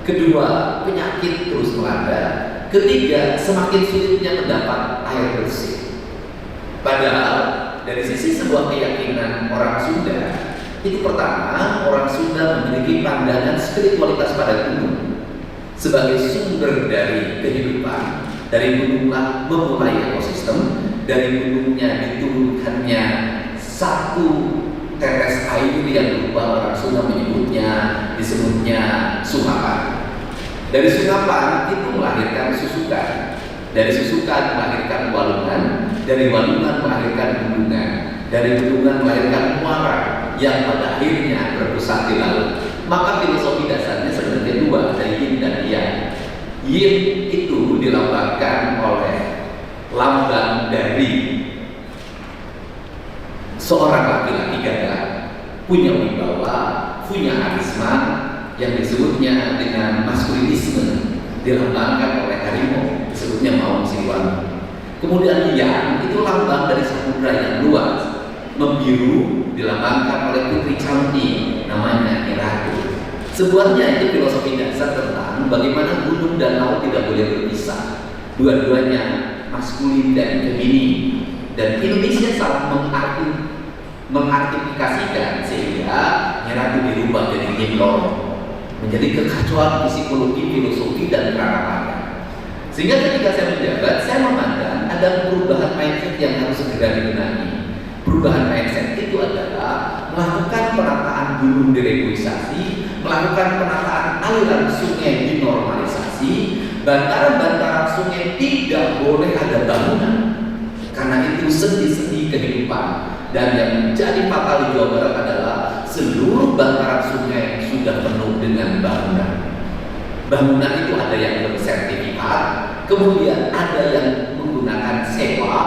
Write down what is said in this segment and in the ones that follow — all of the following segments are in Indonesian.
Kedua, penyakit terus melanda. Ketiga, semakin sulitnya mendapat air bersih. Padahal dari sisi sebuah keyakinan orang Sunda, itu pertama, orang Sunda memiliki pandangan spiritualitas pada gunung sebagai sumber dari kehidupan. Dari gununglah memulai ekosistem, dari gunungnya diturunkannya satu tetes air yang berubah orang Sunda disebutnya sungapan. Dari sungapan itu melahirkan susukan, dari susukan melahirkan walungan, dari walungan melahirkan bendungan, dari bendungan melahirkan muara yang pada akhirnya berpusat di laut. Maka filosofi dasarnya sebenarnya dua, ada yin dan yang. Yin itu dilambangkan oleh lambang dari seorang laki-laki gagah, punya wibawa, punya karisma yang disebutnya dengan maskulinisme, dilambangkan oleh harimau, disebutnya Maung Siliwangi. Kemudian yang itu lambang dari samudra yang luas, membiru, dilambangkan oleh putri cantik, namanya Ratu. Sebuahnya itu filosofi dasar tentang bagaimana gunung dan laut tidak boleh berpisah, dua-duanya maskulin dan feminin. Dan Indonesia salah mengartifikasikan sehingga Ratu dirubah jadi Nimlor, menjadi kekacauan psikologi, filosofi, dan kerangka pandang. Sehingga ketika saya menjabat, saya memandang ada perubahan mindset yang harus segera dibenahi. Perubahan mindset itu adalah melakukan penataan gunung direboisasi, melakukan penataan aliran sungai dinormalisasi, bantaran-bantaran sungai tidak boleh ada bangunan, karena itu sendi-sendi kehidupan. Dan yang menjadi fatal di Jawa Barat adalah seluruh bantaran sungai sudah penuh dengan bangunan. Bangunan itu ada yang bersertifikat, kemudian ada yang menggunakan sewa,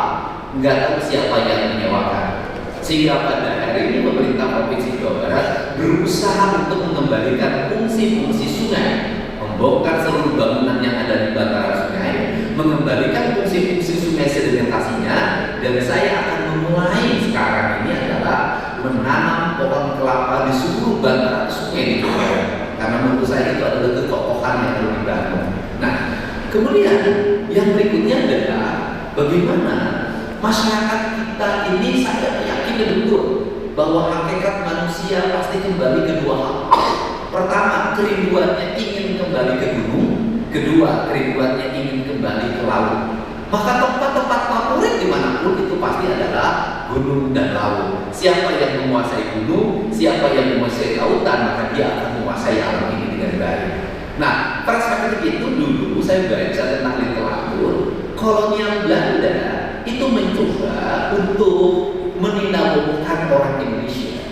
nggak tahu siapa yang menyewakan. Sehingga pada hari ini pemerintah Provinsi Jawa Barat berusaha untuk mengembalikan fungsi-fungsi sungai, membongkar seluruh bangunan yang ada di bantaran sungai, mengembalikan fungsi-fungsi sungai sedimentasinya, dan saya akan memulai sekarang ini adalah menanam pohon kelapa di seluruh bantaran sungai di Jawa Barat. Karena menurut saya itu adalah ketokohan yang perlu dibangun. Nah, kemudian yang berikutnya adalah bagaimana masyarakat kita ini, saya yakin betul bahwa hakikat manusia pasti kembali ke dua hal. Pertama, kerinduannya ingin kembali ke gunung. Kedua, kerinduannya ingin kembali ke laut. Maka tempat-tempat favorit dimanapun itu pasti adalah gunung dan laut. Siapa yang menguasai gunung, siapa yang menguasai lautan, maka dia akan menguasai alam ini dengan baik. Nah, perspektif itu dulu saya baca tentang literatur kolonial Belanda itu mencoba untuk meninabobokan orang Indonesia.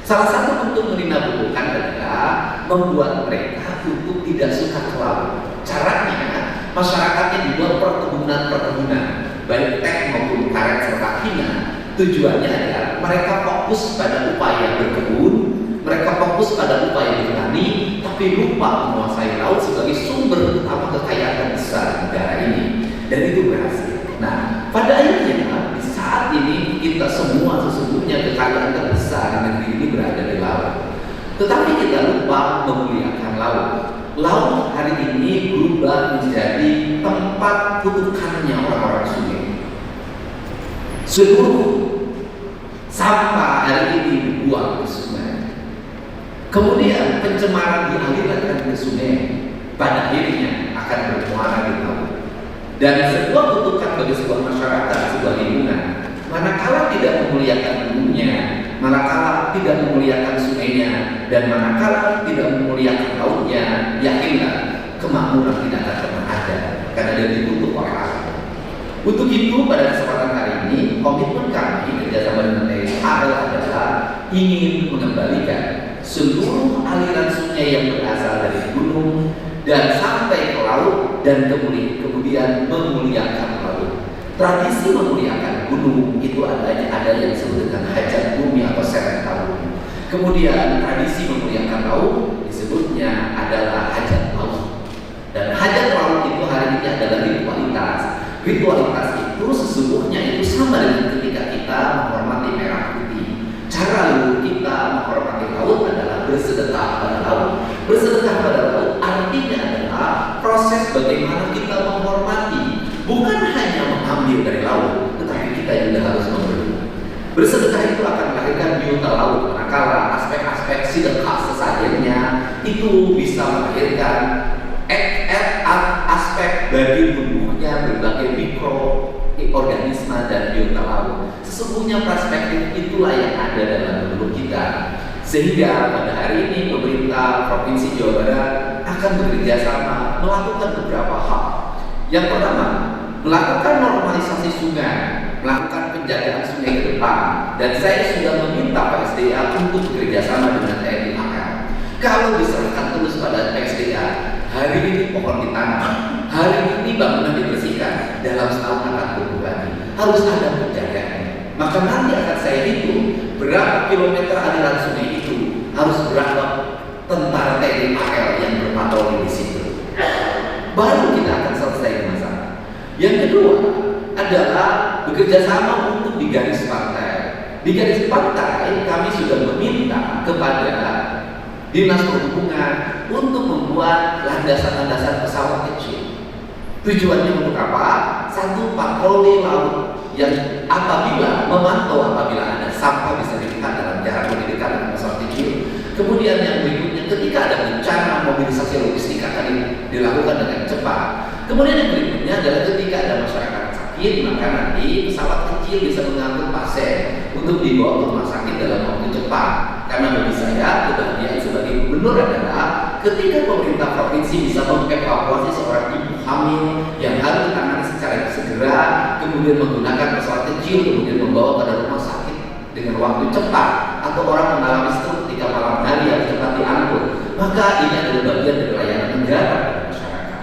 Salah satu bentuk meninabobokan adalah membuat mereka untuk tidak suka ke laut. Caranya masyarakatnya dibuat perkebunan, baik teh maupun karet serta hina. Tujuannya adalah mereka fokus pada upaya berkebun, mereka fokus pada upaya bertani, tapi lupa menguasai laut sebagai sumber utama kekayaan besar negara ini. Dan itu berhasil. Nah, pada akhirnya di saat ini kita semua sesungguhnya kekayaan terbesar negeri ini berada di laut. Tetapi kita lupa memuliakan laut. Laut hari ini berubah menjadi tempat kutukannya orang-orang sungai. Seluruh sampah hari ini dibuang ke sungai. Kemudian pencemaran dialirkan ke sungai, pada akhirnya akan bermuara di laut. Dan sebuah kutukan bagi sebuah masyarakat, sebuah lingkungan, manakala tidak memuliakan gunungnya, manakala tidak memuliakan sungainya, dan manakala tidak memuliakan lautnya, yakinlah kemakmuran tidak akan pernah ada, karena dia ditutup oleh alam. Untuk itu pada kesempatan hari ini komitmen kami kerjasama dengan TNI adalah ingin mengembalikan seluruh aliran sungai yang berasal dari gunung dan sampai ke laut, dan kemudian memuliakan laut. Tradisi memuliakan gunung itu ada yang disebut dengan hajat bumi atau serentak bumi. Kemudian tradisi memuliakan laut disebutnya adalah hajat laut. Dan hajat laut itu hari ini adalah ritualitas. Ritualitas itu sesungguhnya itu sama dengan ketika kita menghormati merah putih. Cara leluhur kita menghormati laut adalah bersedekah pada laut. Bersedekah pada laut harus memberi. Bersedekah itu akan melahirkan biota laut, manakala aspek-aspek sedekah sesajennya itu bisa melahirkan aspek bagi tubuhnya berbagai mikroorganisme dan biota laut. Sesungguhnya perspektif itulah yang ada dalam tubuh kita. Sehingga pada hari ini pemerintah Provinsi Jawa Barat akan bekerja sama melakukan beberapa hal. Yang pertama, melakukan normalisasi sungai, melakukan penjagaan sungai ke depan, dan saya sudah meminta PSDA untuk bekerja sama dengan TNI AL. Kalau diserahkan terus pada PSDA, hari ini pohon ditanam, hari ini bangunan dibersihkan, dalam setahun akan tumbuh lagi. Harus ada penjagaannya. Maka nanti akan saya hitung berapa kilometer aliran sungai itu, harus berapa tentara TNI AL yang berpatroli di situ. Baru kita akan selesai masalah. Yang kedua adalah bekerja sama untuk di garis pantai. Di garis pantai kami sudah meminta kepada Dinas Perhubungan untuk membuat landasan-landasan pesawat kecil. Tujuannya untuk apa? Satu, patroli laut yang apabila memantau apabila ada sampah bisa dilihat dalam jarak lebih dekat dengan pesawat kecil. Kemudian yang berikutnya, ketika ada bencana, mobilisasi logistik akan dilakukan dengan cepat. Kemudian yang berikutnya adalah ketika ada masyarakat sakit, maka nanti pesawat kecil bisa mengangkut pasien untuk dibawa ke rumah sakit dalam waktu cepat. Karena bagi saya, kebahagiaan sebagai gubernur adalah ketika pemerintah provinsi bisa mengevakuasi seorang ibu hamil yang harus ditangani secara segera, kemudian menggunakan pesawat kecil, kemudian membawa pada rumah sakit dengan waktu cepat, atau orang mengalami stroke ketika malam hari harus cepat diangkut, maka ini adalah bagian dari layanan negara pada masyarakat.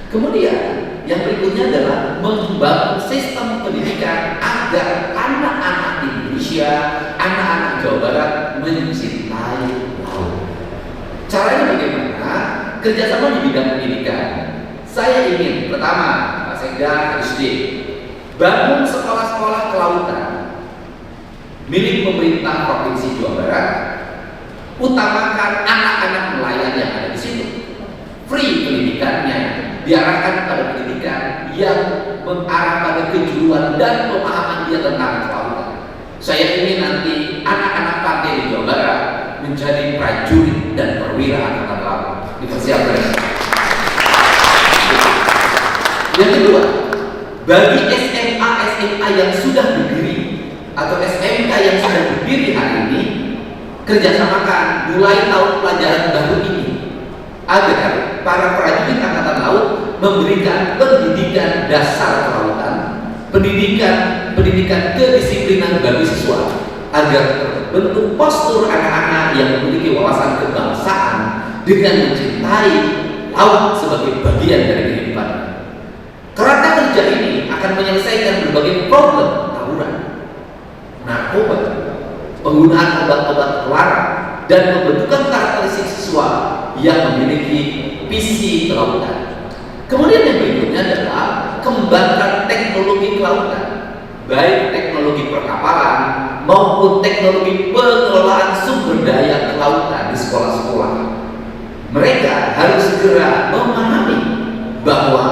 Kemudian yang berikutnya adalah membangun sistem pendidikan agar anak-anak Indonesia, anak-anak Jawa Barat mencintai laut. Caranya bagaimana? Kerjasama di bidang pendidikan. Saya ingin pertama, Pak Sekda HSD, bangun sekolah-sekolah kelautan milik pemerintah Provinsi Jawa Barat. Utamakan anak-anak nelayan yang ada di situ. Free pendidikannya, diarahkan pada pendidikan yang mengarah pada kejuruan dan pemahaman dia tentang kelautan. Saya ingin nanti anak-anak pantai di Jawa Barat menjadi prajurit dan perwira angkatan laut. Dipersiapkan. Yang kedua, bagi SMA yang sudah berdiri atau SMK yang sudah berdiri hari ini, kerjasamakan mulai tahun pelajaran baru ini agar para prajurit angkatan laut memberikan pendidikan dasar kelautan, pendidikan kedisiplinan bagi siswa agar terbentuk postur anak-anak yang memiliki wawasan kebangsaan dengan mencintai laut sebagai bagian dari kehidupan. Kerangka kerja ini akan menyelesaikan berbagai problem tawuran, narkoba, penggunaan obat-obat terlarang, dan pembentukan karakteristik siswa yang memiliki visi kelautan. Kemudian yang berikutnya adalah kembangkan teknologi kelautan, baik teknologi perkapalan maupun teknologi pengelolaan sumber daya kelautan di sekolah-sekolah. Mereka harus segera memahami bahwa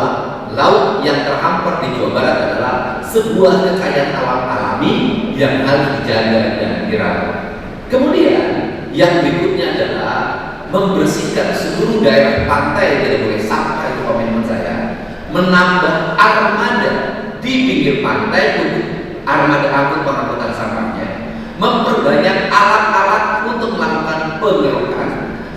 laut yang terhampar di Jawa Barat adalah sebuah kekayaan alam alami yang harus dijaga dan dirawat. Kemudian yang berikutnya adalah membersihkan seluruh daerah pantai dari mulai sampah, itu komitmen saya. Menambah armada di pinggir pantai untuk armada angkut pengangkutan sampahnya. Memperbanyak alat-alat untuk melakukan pengelolaan.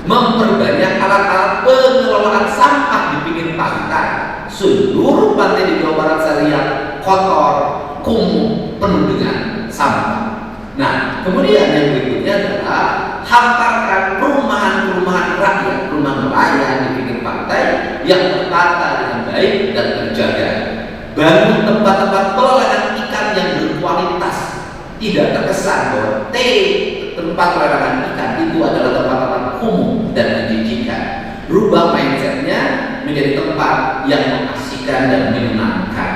Memperbanyak alat-alat pengelolaan sampah di pinggir pantai. Seluruh pantai di Jawa Barat saya lihat kotor, kumuh, penuh dengan sampah. Nah, kemudian yang berikutnya adalah hantarkan perumahan-perumahan rakyat, perumahan nelayan di pinggir pantai yang tertata dengan baik dan terjaga. Bangun tempat-tempat pelelangan ikan yang berkualitas, tidak terkesan bahwa tempat pelelangan ikan itu adalah tempat-tempat kumuh dan menjijikan. Rubah mindsetnya menjadi tempat yang mengasihkan dan menyenangkan.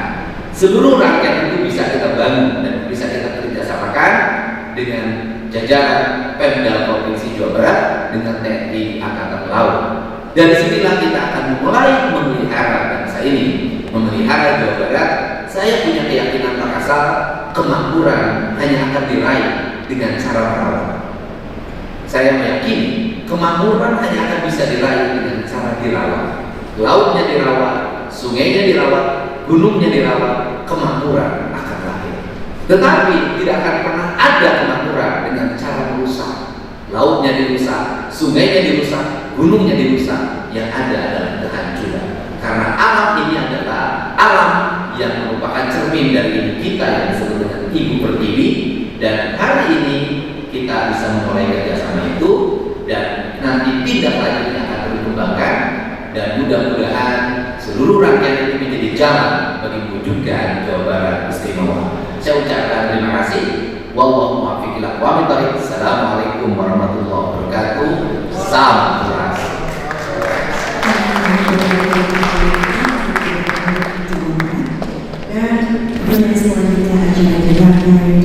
Seluruh rakyat itu bisa kita bangun dan bisa kita kerjasamakan dengan jajaran Pemda Provinsi Jawa Barat dengan TNI Angkatan Laut. Dari sinilah kita akan mulai memelihara bangsa ini, memelihara Jawa Barat saya punya keyakinan asal kemakmuran hanya akan diraih dengan cara merawat. Saya meyakini kemakmuran hanya akan bisa diraih dengan cara dirawat. Lautnya dirawat, sungainya dirawat, gunungnya dirawat, kemakmuran akan lahir. Tetapi tidak akan pernah ada kemakmuran dengan cara merusak. Lautnya dirusak, sungainya dirusak, gunungnya dirusak, yang ada adalah kehancuran. Karena alam ini adalah alam yang merupakan cermin dari ibu kita yang disebut dengan ibu pertiwi, dan hari ini kita bisa memulai kerjasama itu, dan nanti tindak lanjutnya akan dikembangkan, dan mudah-mudahan seluruh rakyat ini menjadi jalan bagi mewujudkan Jawa Barat istimewa. Saya ucapkan terima kasih. Wallahu muwaffiq ila aqwamit thoriq. Assalamualaikum warahmatullahi wabarakatuh. Salam keras. Dan selanjutnya acara